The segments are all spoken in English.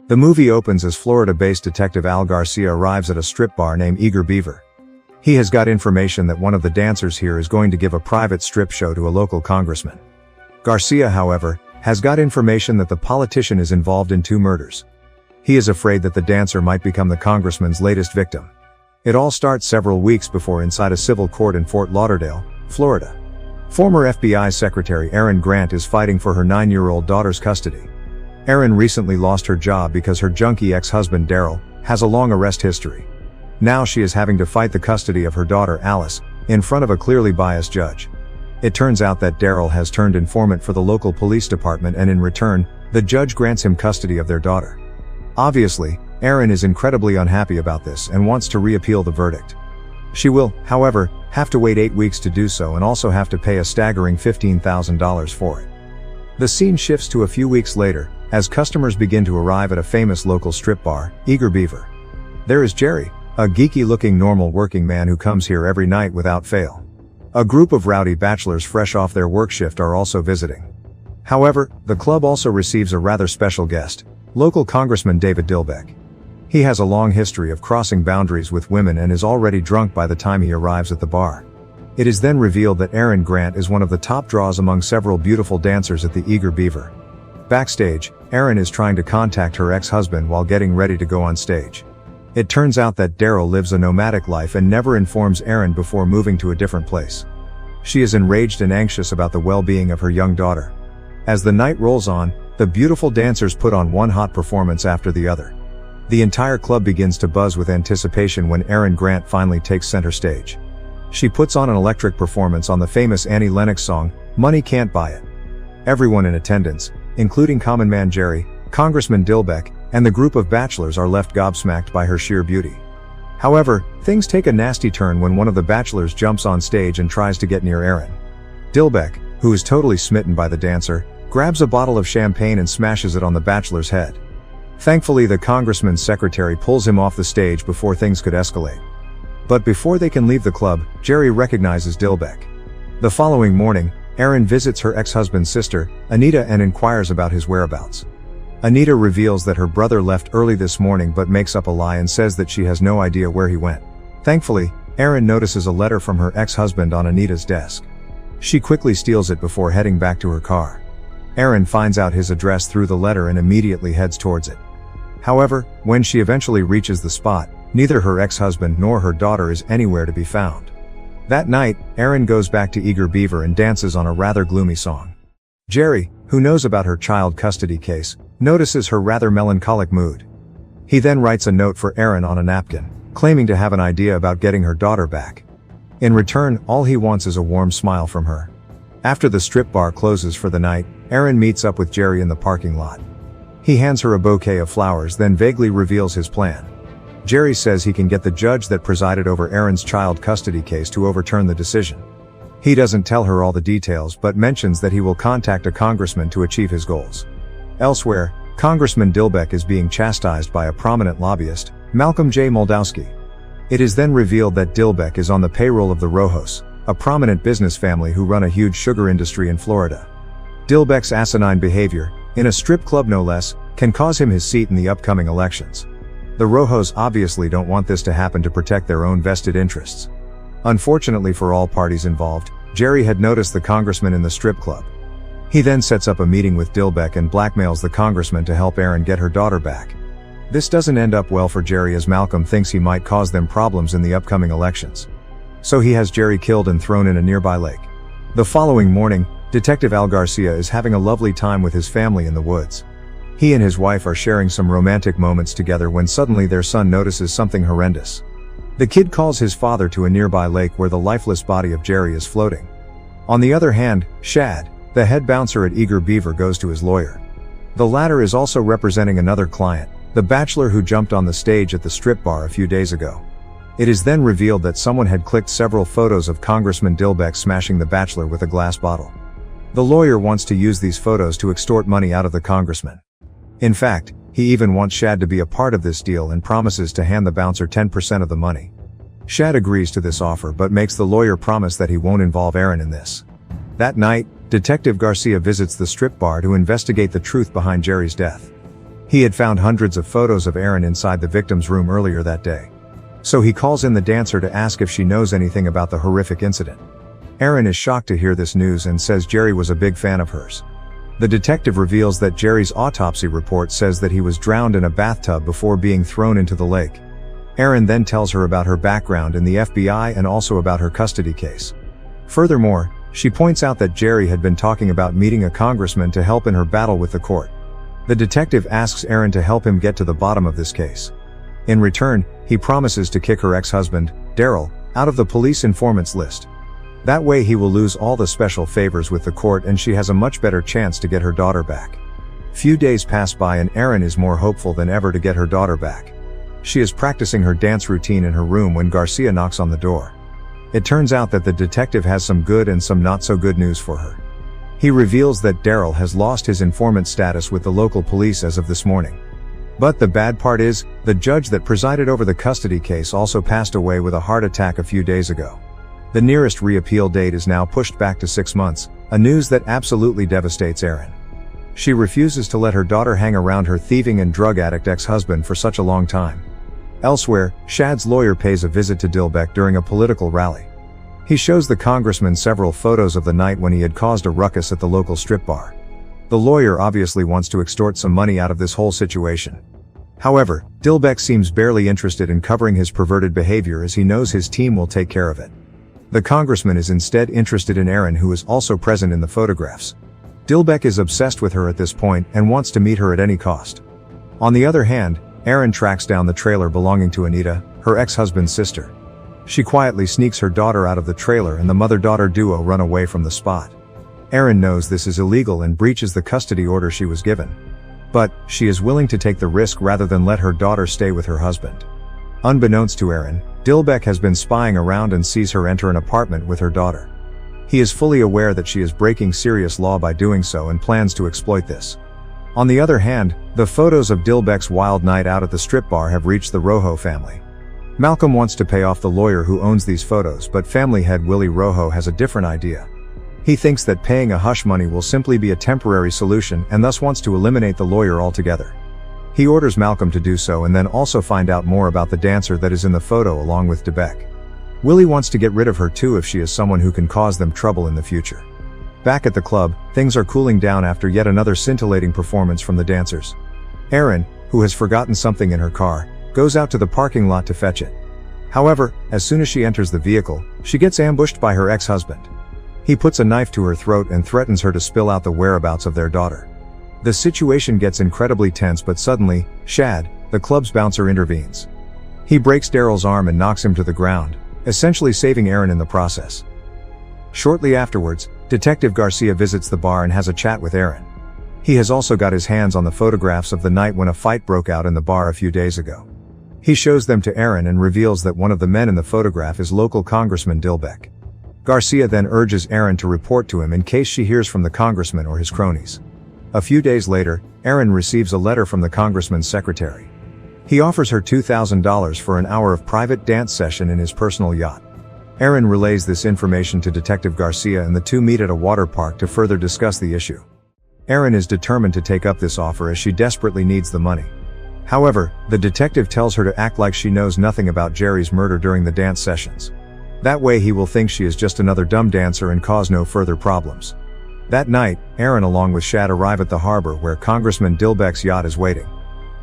The movie opens as Florida-based detective Al Garcia arrives at a strip bar named Eager Beaver. He has got information that one of the dancers here is going to give a private strip show to a local congressman. Garcia, however, has got information that the politician is involved in 2 murders. He is afraid that the dancer might become the congressman's latest victim. It all starts several weeks before inside a civil court in Fort Lauderdale, Florida. Former FBI Secretary Erin Grant is fighting for her 9-year-old daughter's custody. Erin recently lost her job because her junkie ex-husband Darrell has a long arrest history. Now she is having to fight the custody of her daughter Alice in front of a clearly biased judge. It turns out that Darrell has turned informant for the local police department, and in return, the judge grants him custody of their daughter. Obviously, Erin is incredibly unhappy about this and wants to reappeal the verdict. She will, however, have to wait 8 weeks to do so and also have to pay a staggering $15,000 for it. The scene shifts to a few weeks later, as customers begin to arrive at a famous local strip bar, Eager Beaver. There is Jerry, a geeky-looking normal working man who comes here every night without fail. A group of rowdy bachelors fresh off their work shift are also visiting. However, the club also receives a rather special guest, local Congressman David Dilbeck. He has a long history of crossing boundaries with women and is already drunk by the time he arrives at the bar. It is then revealed that Erin Grant is one of the top draws among several beautiful dancers at the Eager Beaver. Backstage, Erin is trying to contact her ex-husband while getting ready to go on stage. It turns out that Darell lives a nomadic life and never informs Erin before moving to a different place. She is enraged and anxious about the well-being of her young daughter. As the night rolls on, the beautiful dancers put on one hot performance after the other. The entire club begins to buzz with anticipation when Erin Grant finally takes center stage. She puts on an electric performance on the famous Annie Lennox song, "Money Can't Buy It." Everyone in attendance, including Common Man Jerry, Congressman Dilbeck, and the group of bachelors are left gobsmacked by her sheer beauty. However, things take a nasty turn when one of the bachelors jumps on stage and tries to get near Erin. Dilbeck, who is totally smitten by the dancer, grabs a bottle of champagne and smashes it on the bachelor's head. Thankfully, the congressman's secretary pulls him off the stage before things could escalate. But before they can leave the club, Jerry recognizes Dilbeck. The following morning, Erin visits her ex-husband's sister, Anita, and inquires about his whereabouts. Anita reveals that her brother left early this morning but makes up a lie and says that she has no idea where he went. Thankfully, Erin notices a letter from her ex-husband on Anita's desk. She quickly steals it before heading back to her car. Erin finds out his address through the letter and immediately heads towards it. However, when she eventually reaches the spot, neither her ex-husband nor her daughter is anywhere to be found. That night, Erin goes back to Eager Beaver and dances on a rather gloomy song. Jerry, who knows about her child custody case, notices her rather melancholic mood. He then writes a note for Erin on a napkin, claiming to have an idea about getting her daughter back. In return, all he wants is a warm smile from her. After the strip bar closes for the night, Erin meets up with Jerry in the parking lot. He hands her a bouquet of flowers, then vaguely reveals his plan. Jerry says he can get the judge that presided over Erin's child custody case to overturn the decision. He doesn't tell her all the details but mentions that he will contact a congressman to achieve his goals. Elsewhere, Congressman Dilbeck is being chastised by a prominent lobbyist, Malcolm J. Moldowski. It is then revealed that Dilbeck is on the payroll of the Rojos, a prominent business family who run a huge sugar industry in Florida. Dilbeck's asinine behavior, in a strip club no less, can cause him his seat in the upcoming elections. The Rojos obviously don't want this to happen to protect their own vested interests. Unfortunately for all parties involved, Jerry had noticed the congressman in the strip club. He then sets up a meeting with Dilbeck and blackmails the congressman to help Erin get her daughter back. This doesn't end up well for Jerry, as Malcolm thinks he might cause them problems in the upcoming elections. So he has Jerry killed and thrown in a nearby lake. The following morning, Detective Al Garcia is having a lovely time with his family in the woods. He and his wife are sharing some romantic moments together when suddenly their son notices something horrendous. The kid calls his father to a nearby lake where the lifeless body of Jerry is floating. On the other hand, Shad, the head bouncer at Eager Beaver, goes to his lawyer. The latter is also representing another client, the bachelor who jumped on the stage at the strip bar a few days ago. It is then revealed that someone had clicked several photos of Congressman Dilbeck smashing the bachelor with a glass bottle. The lawyer wants to use these photos to extort money out of the congressman. In fact, he even wants Shad to be a part of this deal and promises to hand the bouncer 10% of the money. Shad agrees to this offer but makes the lawyer promise that he won't involve Erin in this. That night, Detective Garcia visits the strip bar to investigate the truth behind Jerry's death. He had found hundreds of photos of Erin inside the victim's room earlier that day. So he calls in the dancer to ask if she knows anything about the horrific incident. Erin is shocked to hear this news and says Jerry was a big fan of hers. The detective reveals that Jerry's autopsy report says that he was drowned in a bathtub before being thrown into the lake. Erin then tells her about her background in the FBI and also about her custody case. Furthermore, she points out that Jerry had been talking about meeting a congressman to help in her battle with the court. The detective asks Erin to help him get to the bottom of this case. In return, he promises to kick her ex-husband, Darrell, out of the police informants list. That way he will lose all the special favors with the court and she has a much better chance to get her daughter back. Few days pass by and Erin is more hopeful than ever to get her daughter back. She is practicing her dance routine in her room when Garcia knocks on the door. It turns out that the detective has some good and some not so good news for her. He reveals that Darell has lost his informant status with the local police as of this morning. But the bad part is, the judge that presided over the custody case also passed away with a heart attack a few days ago. The nearest reappeal date is now pushed back to 6 months, a news that absolutely devastates Erin. She refuses to let her daughter hang around her thieving and drug addict ex-husband for such a long time. Elsewhere, Shad's lawyer pays a visit to Dilbeck during a political rally. He shows the congressman several photos of the night when he had caused a ruckus at the local strip bar. The lawyer obviously wants to extort some money out of this whole situation. However, Dilbeck seems barely interested in covering his perverted behavior as he knows his team will take care of it. The congressman is instead interested in Erin, who is also present in the photographs. Dilbeck is obsessed with her at this point and wants to meet her at any cost. On the other hand, Erin tracks down the trailer belonging to Anita, her ex-husband's sister. She quietly sneaks her daughter out of the trailer and the mother-daughter duo run away from the spot. Erin knows this is illegal and breaches the custody order she was given. But, she is willing to take the risk rather than let her daughter stay with her husband. Unbeknownst to Erin, Dilbeck has been spying around and sees her enter an apartment with her daughter. He is fully aware that she is breaking serious law by doing so and plans to exploit this. On the other hand, the photos of Dilbeck's wild night out at the strip bar have reached the Rojo family. Malcolm wants to pay off the lawyer who owns these photos, but family head Willie Rojo has a different idea. He thinks that paying a hush money will simply be a temporary solution and thus wants to eliminate the lawyer altogether. He orders Malcolm to do so and then also find out more about the dancer that is in the photo along with Dilbeck. Willie wants to get rid of her too if she is someone who can cause them trouble in the future. Back at the club, things are cooling down after yet another scintillating performance from the dancers. Erin, who has forgotten something in her car, goes out to the parking lot to fetch it. However, as soon as she enters the vehicle, she gets ambushed by her ex-husband. He puts a knife to her throat and threatens her to spill out the whereabouts of their daughter. The situation gets incredibly tense, but suddenly, Shad, the club's bouncer, intervenes. He breaks Darrell's arm and knocks him to the ground, essentially saving Erin in the process. Shortly afterwards, Detective Garcia visits the bar and has a chat with Erin. He has also got his hands on the photographs of the night when a fight broke out in the bar a few days ago. He shows them to Erin and reveals that one of the men in the photograph is local Congressman Dilbeck. Garcia then urges Erin to report to him in case she hears from the congressman or his cronies. A few days later, Erin receives a letter from the congressman's secretary. He offers her $2,000 for an hour of private dance session in his personal yacht. Erin relays this information to Detective Garcia and the two meet at a water park to further discuss the issue. Erin is determined to take up this offer as she desperately needs the money. However, the detective tells her to act like she knows nothing about Jerry's murder during the dance sessions. That way he will think she is just another dumb dancer and cause no further problems. That night, Erin along with Shad arrive at the harbor where Congressman Dilbeck's yacht is waiting.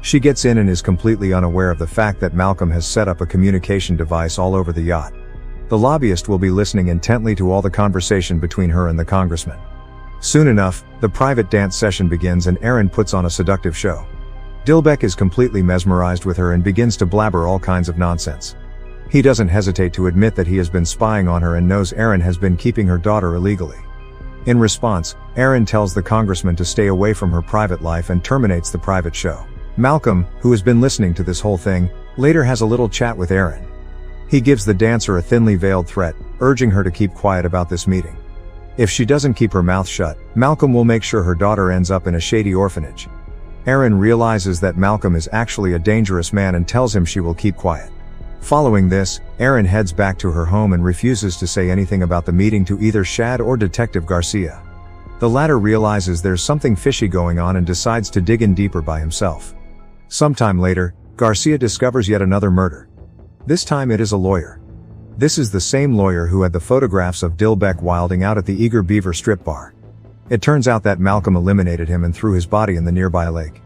She gets in and is completely unaware of the fact that Malcolm has set up a communication device all over the yacht. The lobbyist will be listening intently to all the conversation between her and the congressman. Soon enough, the private dance session begins and Erin puts on a seductive show. Dilbeck is completely mesmerized with her and begins to blabber all kinds of nonsense. He doesn't hesitate to admit that he has been spying on her and knows Erin has been keeping her daughter illegally. In response, Erin tells the congressman to stay away from her private life and terminates the private show. Malcolm, who has been listening to this whole thing, later has a little chat with Erin. He gives the dancer a thinly veiled threat, urging her to keep quiet about this meeting. If she doesn't keep her mouth shut, Malcolm will make sure her daughter ends up in a shady orphanage. Erin realizes that Malcolm is actually a dangerous man and tells him she will keep quiet. Following this, Erin heads back to her home and refuses to say anything about the meeting to either Shad or Detective Garcia. The latter realizes there's something fishy going on and decides to dig in deeper by himself. Sometime later, Garcia discovers yet another murder. This time it is a lawyer. This is the same lawyer who had the photographs of Dilbeck wilding out at the Eager Beaver strip bar. It turns out that Malcolm eliminated him and threw his body in the nearby lake.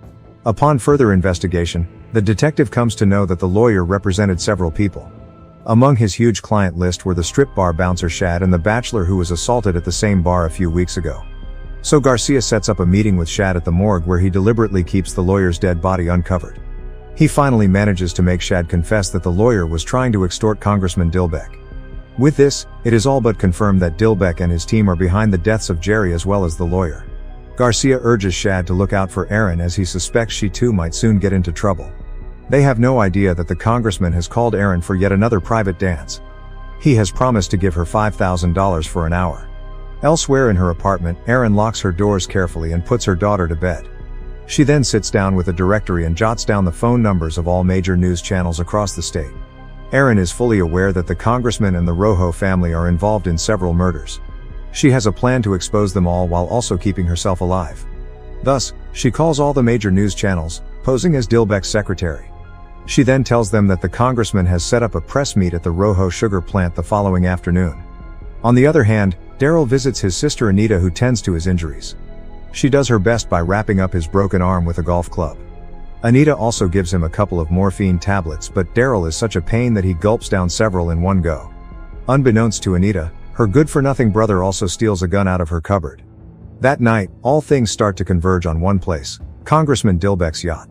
Upon further investigation, the detective comes to know that the lawyer represented several people. Among his huge client list were the strip bar bouncer Shad and the bachelor who was assaulted at the same bar a few weeks ago. So Garcia sets up a meeting with Shad at the morgue where he deliberately keeps the lawyer's dead body uncovered. He finally manages to make Shad confess that the lawyer was trying to extort Congressman Dilbeck. With this, it is all but confirmed that Dilbeck and his team are behind the deaths of Jerry as well as the lawyer. Garcia urges Shad to look out for Erin as he suspects she too might soon get into trouble. They have no idea that the congressman has called Erin for yet another private dance. He has promised to give her $5,000 for an hour. Elsewhere in her apartment, Erin locks her doors carefully and puts her daughter to bed. She then sits down with a directory and jots down the phone numbers of all major news channels across the state. Erin is fully aware that the congressman and the Rojo family are involved in several murders. She has a plan to expose them all while also keeping herself alive. Thus, she calls all the major news channels, posing as Dilbeck's secretary. She then tells them that the congressman has set up a press meet at the Rojo sugar plant the following afternoon. On the other hand, Darrell visits his sister Anita, who tends to his injuries. She does her best by wrapping up his broken arm with a golf club. Anita also gives him a couple of morphine tablets, but Darrell is such a pain that he gulps down several in one go. Unbeknownst to Anita, her good-for-nothing brother also steals a gun out of her cupboard. That night, all things start to converge on one place, Congressman Dilbeck's yacht.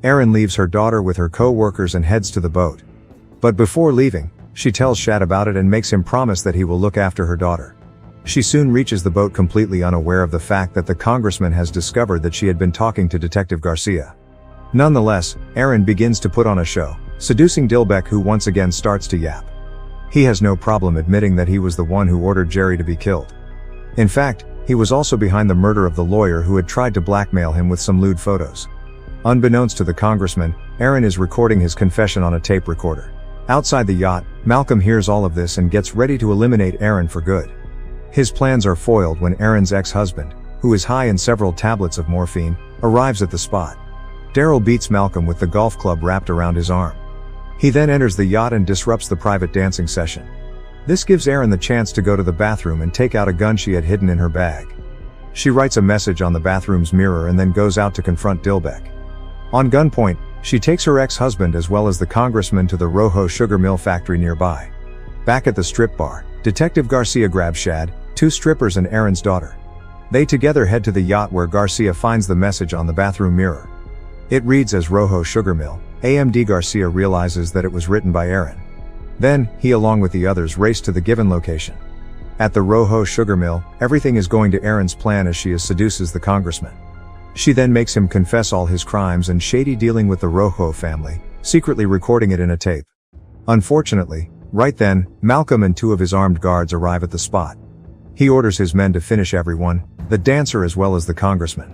Erin leaves her daughter with her co-workers and heads to the boat. But before leaving, she tells Shad about it and makes him promise that he will look after her daughter. She soon reaches the boat completely unaware of the fact that the congressman has discovered that she had been talking to Detective Garcia. Nonetheless, Erin begins to put on a show, seducing Dilbeck, who once again starts to yap. He has no problem admitting that he was the one who ordered Jerry to be killed. In fact, he was also behind the murder of the lawyer who had tried to blackmail him with some lewd photos. Unbeknownst to the congressman, Erin is recording his confession on a tape recorder. Outside the yacht, Malcolm hears all of this and gets ready to eliminate Erin for good. His plans are foiled when Erin's ex-husband, who is high in several tablets of morphine, arrives at the spot. Darrell beats Malcolm with the golf club wrapped around his arm. He then enters the yacht and disrupts the private dancing session. This gives Erin the chance to go to the bathroom and take out a gun she had hidden in her bag. She writes a message on the bathroom's mirror and then goes out to confront Dilbeck. On gunpoint, she takes her ex-husband as well as the congressman to the Rojo sugar mill factory nearby. Back at the strip bar, Detective Garcia grabs Shad, two strippers and Erin's daughter. They together head to the yacht where Garcia finds the message on the bathroom mirror. It reads as Rojo Sugar Mill. AMD Garcia realizes that it was written by Erin. Then, he along with the others race to the given location. At the Rojo Sugar Mill, everything is going to Erin's plan as she seduces the congressman. She then makes him confess all his crimes and shady dealing with the Rojo family, secretly recording it in a tape. Unfortunately, right then, Malcolm and two of his armed guards arrive at the spot. He orders his men to finish everyone, the dancer as well as the congressman.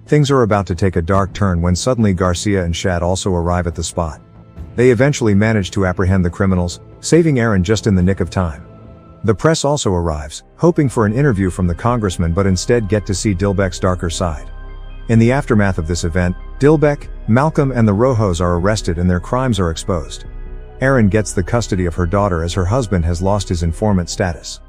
Things are about to take a dark turn when suddenly Garcia and Shad also arrive at the spot. They eventually manage to apprehend the criminals, saving Erin just in the nick of time. The press also arrives, hoping for an interview from the congressman but instead get to see Dilbeck's darker side. In the aftermath of this event, Dilbeck, Malcolm and the Rojos are arrested and their crimes are exposed. Erin gets the custody of her daughter as her husband has lost his informant status.